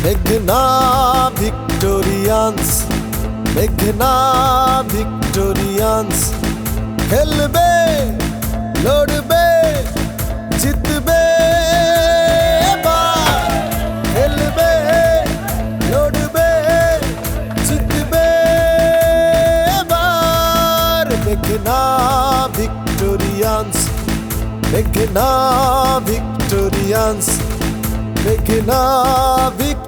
মেঘনা ভিক্টোরিয়ান্স, মেঘনা ভিক্টোরিয়ান্স খেলবে, লড়বে, জিতবে এবার। খেলবে, লড়বে, জিতবে এবার। মেঘনা ভিক্টোরিয়ান্স, মেঘনা ভিক্টোরিয়ান্স, মেঘনা ভিক্টোরিয়ান্স।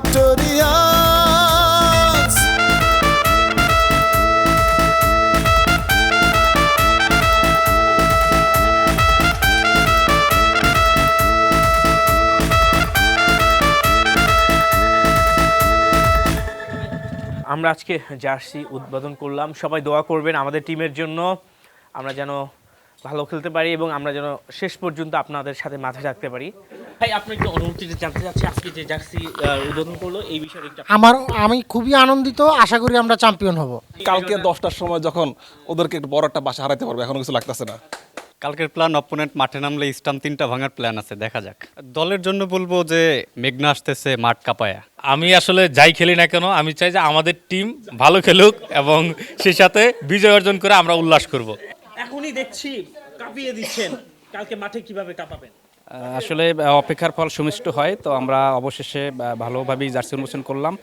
আমরা আজকে জার্সি উদ্বোধন করলাম। সবাই দোয়া করবেন আমাদের টিমের জন্য, আমরা যেন ভালো খেলতে পারি এবং আমরা যেন শেষ পর্যন্ত আপনাদের সাথে মাথায় রাখতে পারি। ভাই, আপনি একটু অনুভূতিটা জানতে চাচ্ছি, আজকে যে জার্সি উদ্বোধন করলো এই বিষয়ে একটু। আমি খুবই আনন্দিত, আশা করি আমরা চ্যাম্পিয়ন হব। কালকে 10টার সময় যখন ওদেরকে একটু বড় একটা বাসা হারাইতে পারবে, এখনো কিছু লাগতেছে না। কালকের প্ল্যান অপোনেন্ট মাঠে নামলে স্টাম্প 3টা ভাঙার প্ল্যান আছে, দেখা যাক। দলের জন্য বলবো যে মেঘনা আসতেছে মাঠ কাঁপায়া। আমি আসলে যাই খেলি না কেন, আমি চাই যে আমাদের টিম ভালো খেলুক এবং সেই সাথে বিজয় অর্জন করে আমরা উল্লাস করব। এখনই দেখছি কাঁপিয়ে দিচ্ছেন, কালকে মাঠে কিভাবে কাঁপাবেন? আসলে অপেক্ষার ফল সুমিষ্ট হয়, তো আমরা অবশেষে ভালোভাবেই জার্সি উন্মোচন করলাম।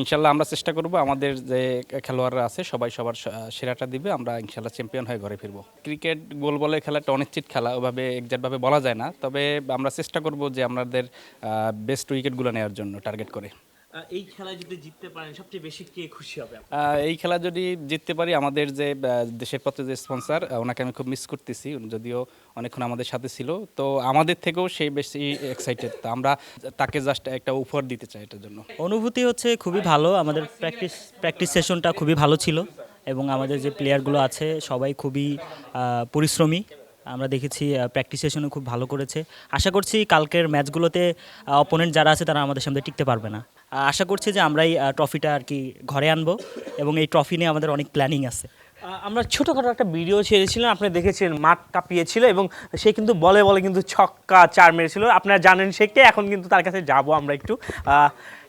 ইনশাল্লাহ আমরা চেষ্টা করব আমাদের যে খেলোয়াড়রা আছে সবাই সবার সেরাটা দিবে, আমরা ইনশাল্লাহ চ্যাম্পিয়ন হয়ে ঘরে ফিরবো। ক্রিকেট গোল বলে খেলাটা অনিশ্চিত খেলা, ওভাবে এক্সাক্টভাবে বলা যায় না, তবে আমরা চেষ্টা করব যে আমাদের বেস্ট উইকেটগুলো নেওয়ার জন্য টার্গেট করে। এই খেলায় যদি জিততে পারেন সবচেয়ে বেশি কে খুশি হবে? এই খেলা যদি জিততে পারি, আমাদের যে দেশের পথে যে স্পন্সর, ওনাকে আমি খুব মিস করতেছি, যদিও অনেকক্ষণ আমাদের সাথে ছিল, তো আমাদের থেকেও সেই বেশি এক্সাইটেড। তো আমরা তাকে জাস্ট একটা উপহার দিতে চাই এটার জন্য। অনুভূতি হচ্ছে খুবই ভালো, আমাদের প্র্যাকটিস সেশনটা খুবই ভালো ছিল এবং আমাদের যে প্লেয়ারগুলো আছে সবাই খুবই পরিশ্রমী। আমরা দেখেছি প্র্যাকটিস সেশনে খুব ভালো করেছে। আশা করছি কালকের ম্যাচগুলোতে অপোনেন্ট যারা আছে তারা আমাদের সামনে টিকতে পারবে না। আশা করছি যে আমরাই ট্রফিটা আর কি ঘরে আনবো এবং এই ট্রফি নিয়ে আমাদের অনেক প্ল্যানিং আছে। আমরা ছোটোখাটো একটা ভিডিও ছেড়েছিলাম, আপনি দেখেছেন মাঠ কাঁপিয়েছিল এবং সে কিন্তু বলে বলে কিন্তু ছক্কা 4 মেরেছিল। আপনারা জানেন সে কে, এখন কিন্তু তার কাছে যাব আমরা একটু।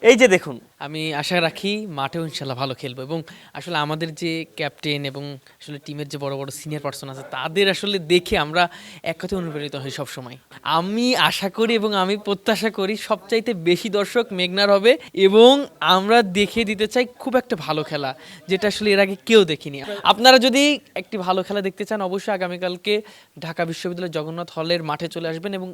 এই যে দেখুন, আমি আশা রাখি মাঠেও ইনশাল্লাহ ভালো খেলবো এবং আসলে আমাদের যে ক্যাপ্টেন এবং আসলে টিমের যে বড় বড় সিনিয়র পার্সন আছে তাদের আসলে দেখে আমরা এক কথায় অনুপ্রাণিত হই সবসময়। আমি আশা করি এবং আমি প্রত্যাশা করি সবচাইতে বেশি দর্শক মেঘনার হবে এবং আমরা দেখে দিতে চাই খুব একটা ভালো খেলা, যেটা আসলে এর আগে কেউ দেখিনি। আপনারা যদি একটি ভালো খেলা দেখতে চান অবশ্যই আগামীকালকে ঢাকা বিশ্ববিদ্যালয়ের জগন্নাথ হলের মাঠে চলে আসবেন এবং